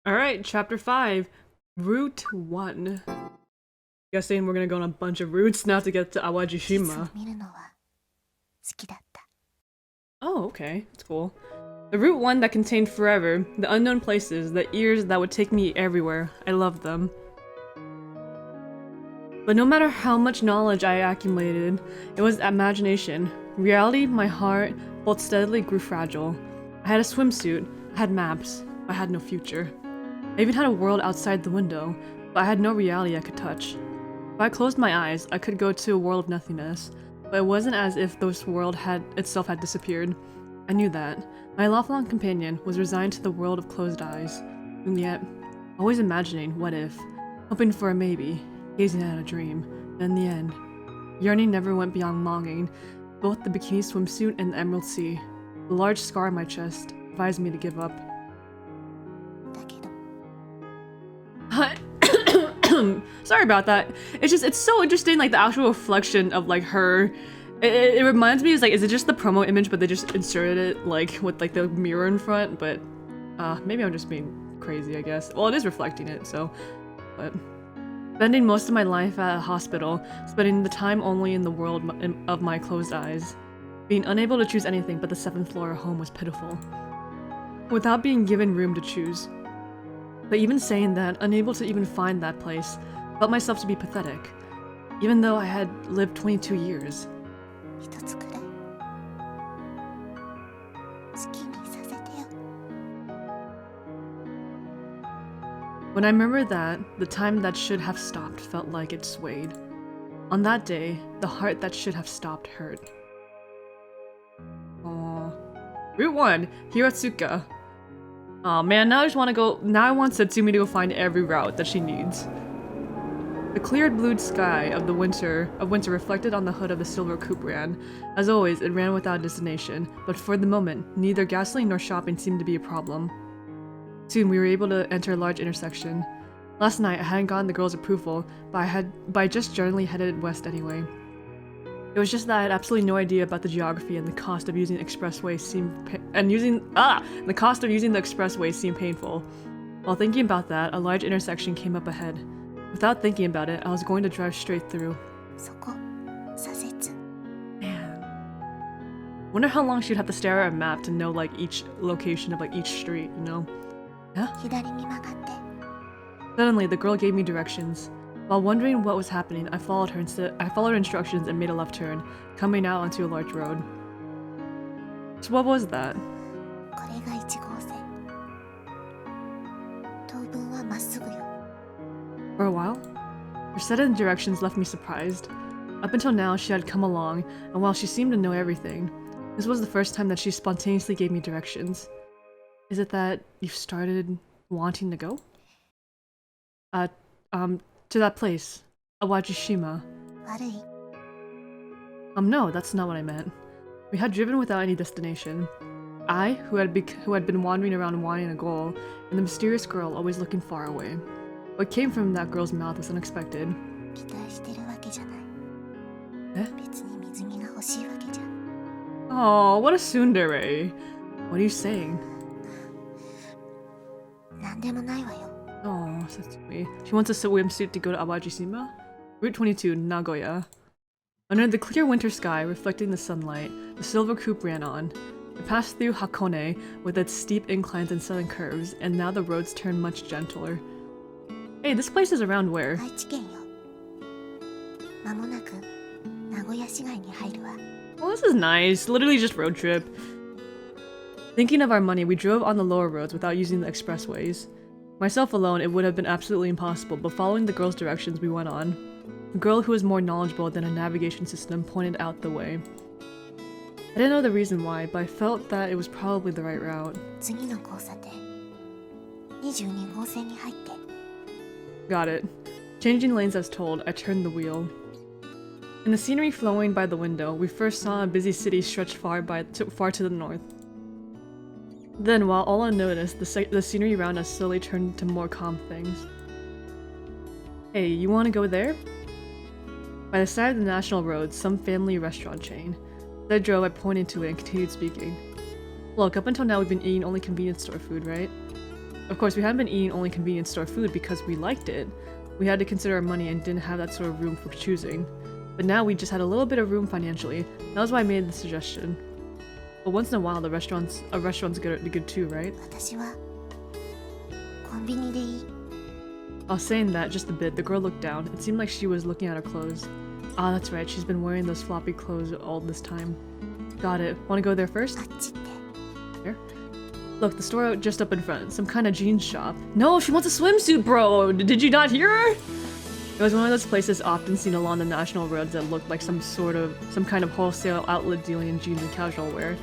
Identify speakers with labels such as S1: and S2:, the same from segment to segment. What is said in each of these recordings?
S1: Alright, chapter 5. Route 1. Guessing we're gonna go on a bunch of routes now to get to Awaji Shima. Oh, okay. That's cool. The Route 1 that contained forever, the unknown places, the ears that would take me everywhere. I loved them. But no matter how much knowledge I accumulated, it was imagination. Reality, my heart, both steadily grew fragile. I had a swimsuit, I had maps, I had no future. I even had a world outside the window, but I had no reality I could touch. If I closed my eyes, I could go to a world of nothingness, but it wasn't as if this world itself had disappeared. I knew that. My lifelong companion was resigned to the world of closed eyes, and yet, always imagining what if, hoping for a maybe, gazing at a dream, and in the end, yearning never went beyond longing. Both the bikini swimsuit and the emerald sea, the large scar on my chest, advised me to give up. Sorry about that. It's so interesting, like the actual reflection of like her. It reminds me, is it just the promo image, but they just inserted it like with like the mirror in front, but maybe I'm just being crazy, I guess. Well, it is reflecting it, so, but. Spending most of my life at a hospital, spending the time only in the world of my closed eyes. Being unable to choose anything but the 7th floor of home was pitiful. Without being given room to choose. But even saying that, unable to even find that place, felt myself to be pathetic, even though I had lived 22 years. When I remembered that, the time that should have stopped felt like it swayed. On that day, the heart that should have stopped hurt. Aww. Route 1, Hiratsuka. Aw man, now I want Satsumi to go find every route that she needs. The cleared blue sky of winter reflected on the hood of the silver coupe ran. As always, it ran without a destination, but for the moment, neither gasoline nor shopping seemed to be a problem. Soon we were able to enter a large intersection. Last night I hadn't gotten the girl's approval, but I just generally headed west anyway. It was just that I had absolutely no idea about the geography, and the cost of using the expressway seemed painful. While thinking about that, a large intersection came up ahead. Without thinking about it, I was going to drive straight through. Man. Wonder how long she'd have to stare at a map to know like each location of like each street, you know? Huh? Suddenly, the girl gave me directions. While wondering what was happening, I followed her instructions and made a left turn, coming out onto a large road. So what was that? For a while, her sudden directions left me surprised. Up until now, she had come along, and while she seemed to know everything, this was the first time that she spontaneously gave me directions. Is it that you've started wanting to go? To that place, Awaji Shima. No, that's not what I meant. We had driven without any destination. I, who had been wandering around wanting a goal, and the mysterious girl always looking far away. What came from that girl's mouth was unexpected. Eh? Oh, what a tsundere! What are you saying? Oh, Satsumi. She wants a swimsuit to go to Awaji Shima? Route 22, Nagoya. Under the clear winter sky, reflecting the sunlight, the silver coupe ran on. It passed through Hakone with its steep inclines and sudden curves, and now the roads turned much gentler. Hey, this place is around where? Well, this is nice. Literally just road trip. Thinking of our money, we drove on the lower roads without using the expressways. Myself alone, it would have been absolutely impossible, but following the girl's directions, we went on. The girl who was more knowledgeable than a navigation system pointed out the way. I didn't know the reason why, but I felt that it was probably the right route. Got it. Changing lanes as told, I turned the wheel. In the scenery flowing by the window, we first saw a busy city stretched far to the north. Then, while all unnoticed, the scenery around us slowly turned to more calm things. Hey, you want to go there? By the side of the national road, some family restaurant chain. As I drove, I pointed to it and continued speaking. Look, up until now we've been eating only convenience store food, right? Of course, we hadn't been eating only convenience store food because we liked it. We had to consider our money and didn't have that sort of room for choosing. But now we just had a little bit of room financially. That was why I made the suggestion. But once in a while, a restaurant's good too, right?
S2: 私はコンビニでいい。
S1: I was saying that just a bit. The girl looked down. It seemed like she was looking at her clothes. Ah, that's right. She's been wearing those floppy clothes all this time. Got it. Want to go there first?
S2: あっちって。
S1: Here. Look, the store just up in front. Some kind of jeans shop. No, she wants a swimsuit, bro! Did you not hear her? It was one of those places often seen along the national roads that looked like some kind of wholesale outlet dealing in jeans and casual wear.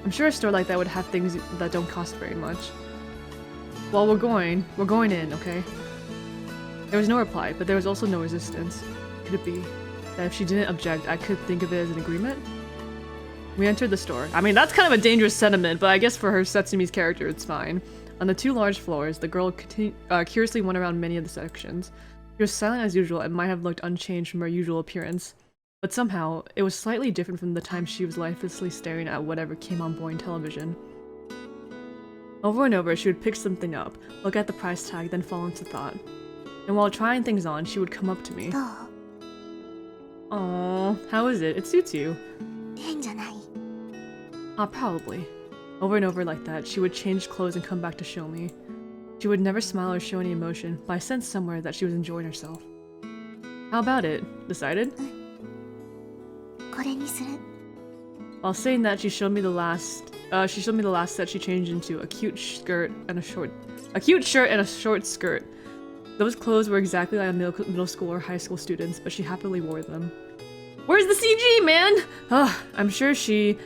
S1: I'm sure a store like that would have things that don't cost very much. Well, we're going in, okay? There was no reply, but there was also no resistance. Could it be that if she didn't object, I could think of it as an agreement? We entered the store. I mean, that's kind of a dangerous sentiment, but I guess for her Setsumi's character, it's fine. On the 2 large floors, the girl curiously went around many of the sections. She was silent as usual and might have looked unchanged from her usual appearance. But somehow, it was slightly different from the time she was lifelessly staring at whatever came on boring television. Over and over, she would pick something up, look at the price tag, then fall into thought. And while trying things on, she would come up to me.
S2: どう？
S1: Aww, how is it? It suits you.
S2: 変じゃない？
S1: Probably. Over and over like that, she would change clothes and come back to show me. She would never smile or show any emotion, but I sensed somewhere that she was enjoying herself. How about it? Decided?
S2: これにする。
S1: While saying that, she showed me the last set she changed into a cute shirt and a short skirt. Those clothes were exactly like a middle school or high school students, but she happily wore them. Where's the CG, man? I'm sure she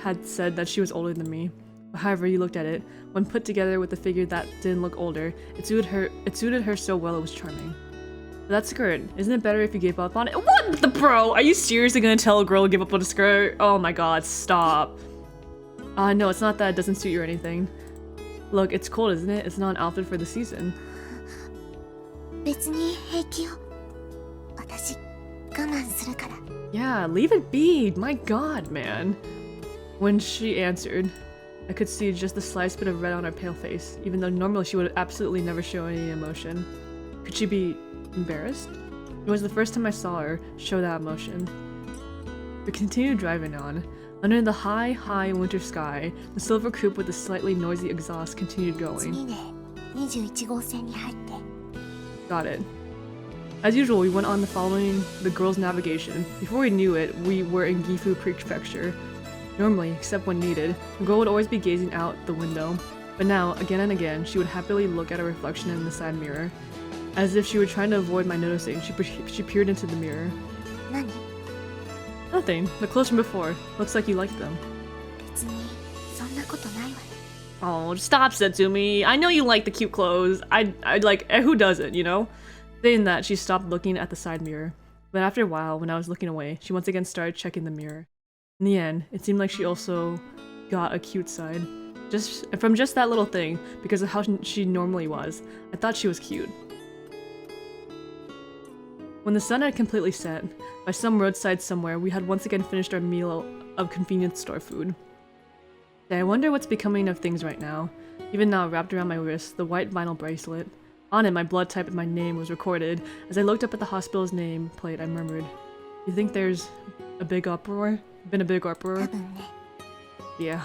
S1: had said that she was older than me. But however you looked at it, when put together with a figure that didn't look older, it suited her so well it was charming. But that skirt, isn't it better if you gave up on it? What the bro? Are you seriously gonna tell a girl to give up on a skirt? Oh my god, stop. No, it's not that it doesn't suit you or anything. Look, it's cold, isn't it? It's not an outfit for the season.
S2: 別に平気よ。私我慢するから。
S1: Yeah, leave it be. My god, man. When she answered, I could see just the slightest bit of red on her pale face, even though normally she would absolutely never show any emotion. Could she be embarrassed? It was the first time I saw her show that emotion. We continued driving on. Under the high winter sky, the silver coupe with the slightly noisy exhaust continued
S2: 次
S1: going.
S2: で21号線に入って。
S1: Got it. As usual, we went on following the girl's navigation. Before we knew it, we were in Gifu Prefecture. Normally, except when needed, the girl would always be gazing out the window. But now, again and again, she would happily look at her reflection in the side mirror. As if she were trying to avoid my noticing, she peered into the mirror.
S2: 何？
S1: Nothing. The clothes from before. Looks like you liked them.
S2: 別にそんなことないわよ。
S1: Oh, stop, Setsumi. I know you like the cute clothes. I like, who doesn't, you know? Saying that, she stopped looking at the side mirror. But after a while, when I was looking away, she once again started checking the mirror. In the end, it seemed like she also got a cute side. Just that little thing, because of how she normally was. I thought she was cute. When the sun had completely set, by some roadside somewhere, we had once again finished our meal of convenience store food. I wonder what's becoming of things right now. Even now, wrapped around my wrist, the white vinyl bracelet. On it, my blood type and my name was recorded. As I looked up at the hospital's name plate, I murmured, "You think there's a big uproar? Been a big uproar?"
S2: 多分ね。
S1: Yeah.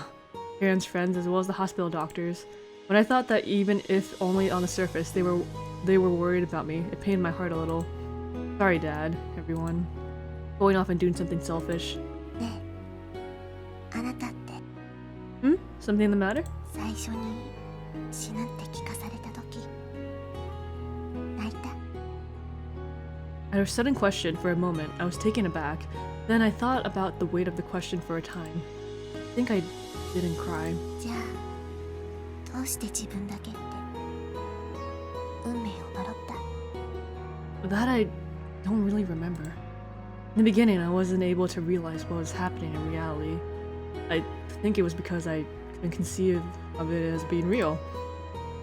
S1: Parents, friends, as well as the hospital doctors. When I thought that even if only on the surface, they were worried about me, it pained my heart a little. Sorry, Dad, everyone. Going off and doing something selfish.
S2: ねえ、あなたって
S1: Something the matter?
S2: 最初に死ぬって聞かされた時泣いた。
S1: At her sudden question, for a moment, I was taken aback. Then I thought about the weight of the question for a time. I think I didn't cry.
S2: じゃあどうして自分だけって運命を呪った？
S1: That I don't really remember. In the beginning, I wasn't able to realize what was happening in reality. I think it was because I couldn't conceive of it as being real.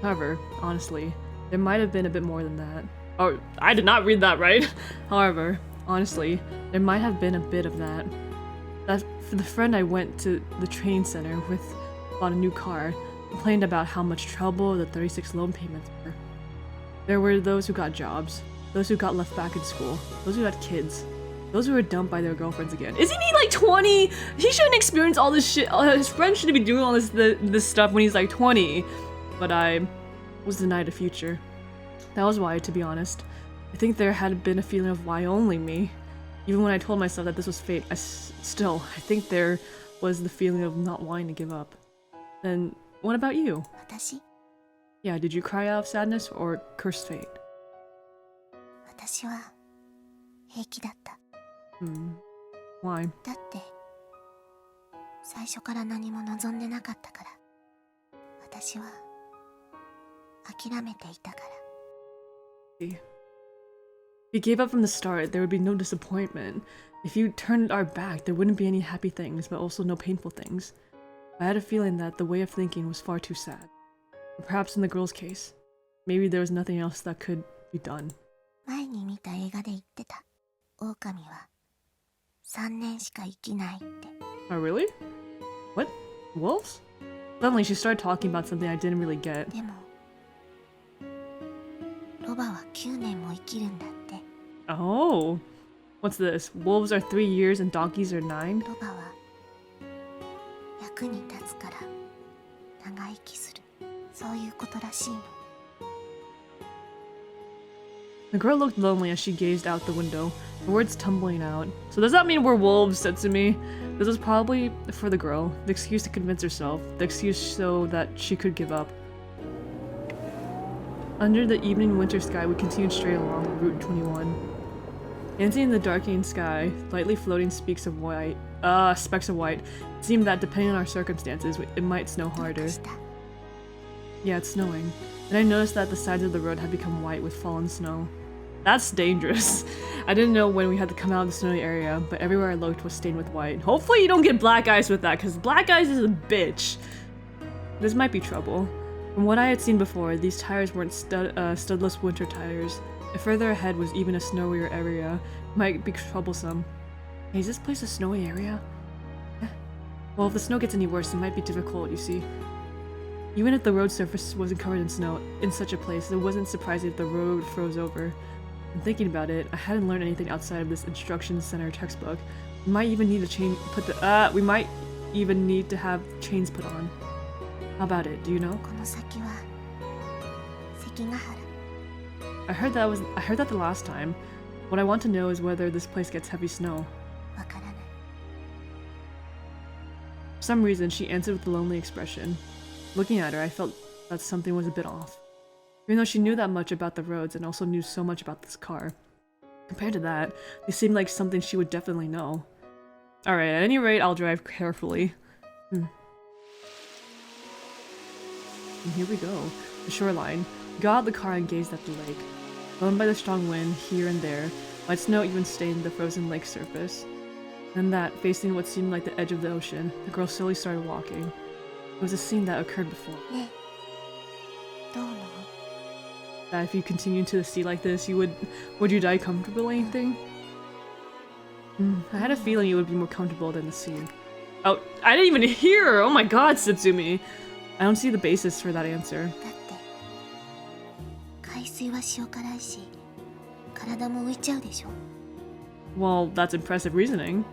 S1: However, honestly, there might have been a bit more than that. Oh, I did not read that right! However, honestly, there might have been a bit of that. That for the friend I went to the train center with bought a new car. complained about how much trouble the 36 loan payments were. There were those who got jobs, those who got left back in school, those who had kids, those who were dumped by their girlfriends again. Isn't he like 20? He shouldn't experience all this shit. His friends shouldn't be doing all this stuff when he's like 20. But I was denied a future. That was why, to be honest. I think there had been a feeling of why only me. Even when I told myself that this was fate, I think there was the feeling of not wanting to give up. Then, what about you?
S2: 私
S1: Yeah, did you cry out of sadness or curse fate?
S2: 私は平気だった。
S1: Why?
S2: だって最初から何も望んでなかったから。私は諦めていたから。
S1: If you gave up from the start, there would be no disappointment. If you turned our back, there wouldn't be any happy things, but also no painful things. I had a feeling that the way of thinking was far too sad. Or perhaps in the girl's case, maybe there was nothing else that could be done.
S2: 前に見た映画で言ってた。狼は3年しか生きないって。
S1: Oh, really? What? Wolves? Suddenly she started talking about something I didn't really get.
S2: でもロバは9年も生きるんだって。
S1: Oh! What's this? Wolves are 3 years and donkeys are 9?
S2: ロバは役に立つから長生きする。そういうことらしいの。
S1: The girl looked lonely as she gazed out the window, her words tumbling out. So does that mean we're wolves, Setsumi? This was probably for the girl, the excuse to convince herself, the excuse so that she could give up. Under the evening winter sky, we continued straight along Route 21. Dancing in the darkening sky, lightly floating specks of white, it seemed that depending on our circumstances, it might snow harder. Yeah, it's snowing. Then I noticed that the sides of the road had become white with fallen snow. That's dangerous. I didn't know when we had to come out of the snowy area, but everywhere I looked was stained with white. Hopefully you don't get black ice with that, because black ice is a bitch. This might be trouble. From what I had seen before, these tires weren't studless winter tires. If further ahead was even a snowier area, it might be troublesome. Hey, is this place a snowy area? Well, if the snow gets any worse, it might be difficult, you see. Even if the road surface wasn't covered in snow in such a place, it wasn't surprising if the road froze over. And thinking about it, I hadn't learned anything outside of this instruction center textbook. We might even need to we might even need to have chains put on. How about it? Do you know?
S2: この先は関ヶ原。
S1: I heard that the last time. What I want to know is whether this place gets heavy snow.
S2: わからない。
S1: For some reason, she answered with a lonely expression. Looking at her, I felt that something was a bit off. Even though she knew that much about the roads and also knew so much about this car. Compared to that, they seemed like something she would definitely know. Alright, at any rate, I'll drive carefully. And here we go. The shoreline. We got out of the car and gazed at the lake. Blown by the strong wind here and there, white snow even stained the frozen lake surface. Then that, facing what seemed like the edge of the ocean, the girl slowly started walking. It was a scene that occurred before.
S2: ねえ、どう思う？
S1: That if you continued to the sea like this, would you die comfortably, think? I had a feeling you would be more comfortable than the sea. Oh, I didn't even hear her! Oh my god, Setsumi! I don't see the basis for that answer.
S2: だって海水は塩辛いし、体も浮いちゃうでしょ。
S1: Well, that's impressive reasoning.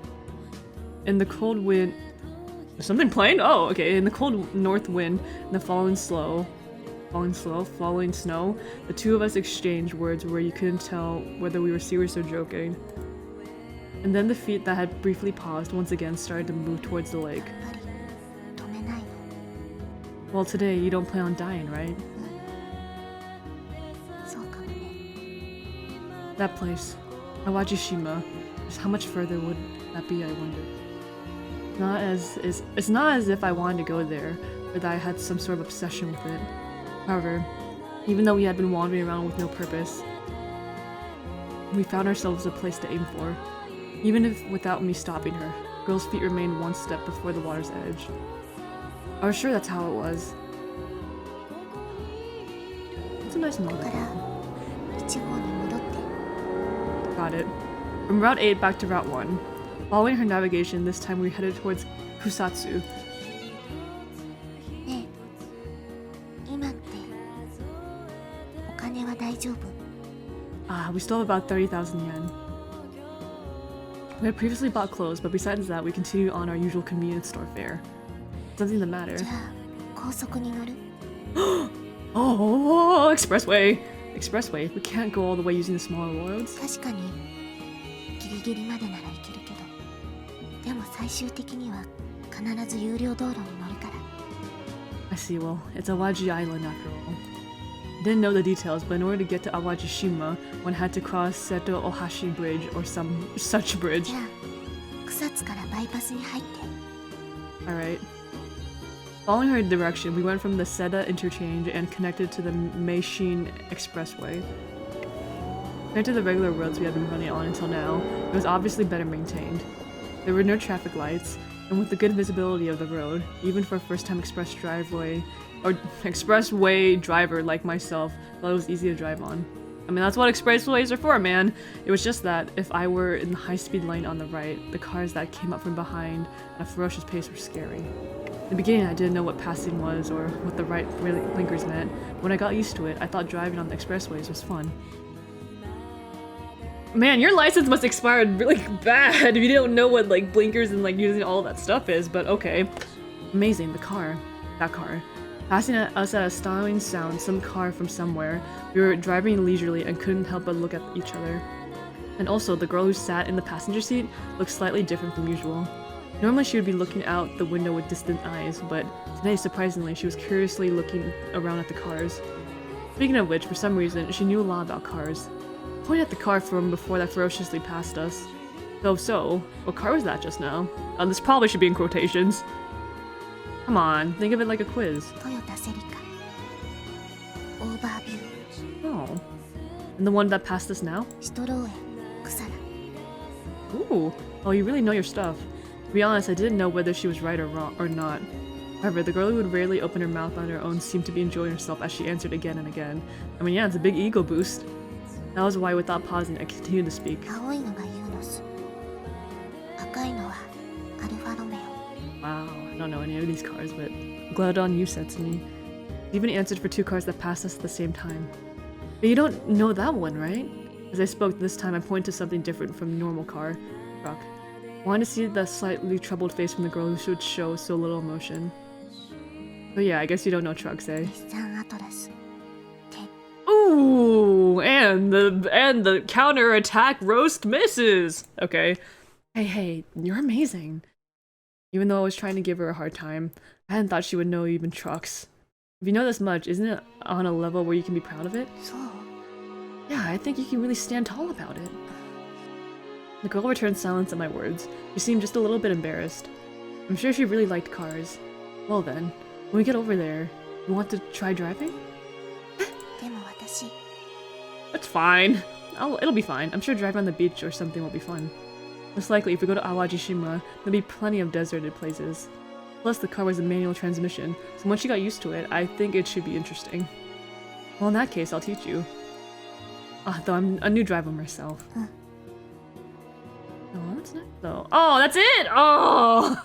S1: In the cold wind... Is something playing? Oh, okay. In the cold north wind and the falling snow, the two of us exchanged words where you couldn't tell whether we were serious or joking. And then the feet that had briefly paused once again started to move towards the lake.
S2: やっぱり止めないの。
S1: Well, today you don't plan on dying, right?
S2: そうかもね。
S1: That place, Awaji Shima. Just how much further would that be, I wonder? It's not as if I wanted to go there, or that I had some sort of obsession with it. However, even though we had been wandering around with no purpose, we found ourselves a place to aim for. Even if without me stopping her, the girl's feet remained one step before the water's edge. I was sure that's how it was. It's a nice
S2: だか
S1: moment.
S2: ら1号に戻って。
S1: Got it. From Route 8 back to Route 1. Following her navigation, this time we headed towards Kusatsu.
S2: ねえ、金は大丈夫？
S1: We still have about 30,000 yen. We had previously bought clothes, but besides that, we continue on our usual convenience store fare. Doesn't the matter.
S2: じゃあ高速に乗る？
S1: Oh, expressway! Expressway? We can't go all the way using the smaller roads?
S2: 確かにギリギリまでなら行けるけど、でも最終的には必ず有料道路に乗るから。
S1: I see, well, it's Awaji Island after all. Didn't know the details, but in order to get to Awaji Shima, one had to cross Seto Ohashi Bridge or some such bridge.
S2: じゃあ草津からバイパスに入って。
S1: Alright. Following her direction, we went from the Seda interchange and connected to the Meishin Expressway. Compared to the regular roads we had been running on until now, it was obviously better maintained. There were no traffic lights, and with the good visibility of the road, even for a first-time expressway driver like myself, thought it was easy to drive on. I mean, that's what expressways are for, man. It was just that if I were in the high-speed lane on the right, the cars that came up from behind at a ferocious pace were scary. In the beginning, I didn't know what passing was or what the right blinkers meant. When I got used to it, I thought driving on the expressways was fun. Man, your license must expire really bad if you don't know what like blinkers and like using all that stuff is, but okay. Amazing, the car. That car. Passing us at a stunning sound, some car from somewhere. We were driving leisurely and couldn't help but look at each other. And also, the girl who sat in the passenger seat looked slightly different from usual. Normally she would be looking out the window with distant eyes, but today, surprisingly, she was curiously looking around at the cars. Speaking of which, for some reason, she knew a lot about cars. Pointed at the car from before that ferociously passed us. So, what car was that just now? This probably should be in quotations. Come on, think of it like a quiz.
S2: トヨタセリカオーバービュー
S1: Oh. And the one that passed us now?
S2: シトローエン草田
S1: Ooh. Oh, you really know your stuff. To be honest, I didn't know whether she was right or wrong or not. However, the girl who would rarely open her mouth on her own seemed to be enjoying herself as she answered again and again. I mean, yeah, it's a big ego boost. That was why, without pausing, I continued to speak.
S2: 青いのがユーノス赤いのはアルファロメオ
S1: Wow, I don't know any of these cars, but glad on you said to me. You even answered for two cars that passed us at the same time. But you don't know that one, right? As I spoke this time, I pointed to something different from normal car. Truck. Wanted to see the slightly troubled face from the girl who should show so little emotion. But yeah, I guess you don't know trucks, eh?
S2: 日産アトラス
S1: Ooh, and the counter-attack roast misses! Okay. Hey, you're amazing. Even though I was trying to give her a hard time, I hadn't thought she would know even trucks. If you know this much, isn't it on a level where you can be proud of it?
S2: そう
S1: Yeah, I think you can really stand tall about it. The girl returned silence at my words. She seemed just a little bit embarrassed. I'm sure she really liked cars. Well then, when we get over there, you want to try driving?
S2: でも私
S1: That's fine. It'll be fine. I'm sure driving on the beach or something will be fun. Most likely, if we go to Awaji Shima, there'll be plenty of deserted places. Plus, the car was a manual transmission, so once you got used to it, I think it should be interesting. Well, in that case, I'll teach you. Though I'm a new driver myself.
S2: Huh.
S1: Oh, what's next though? Oh, that's it! Oh!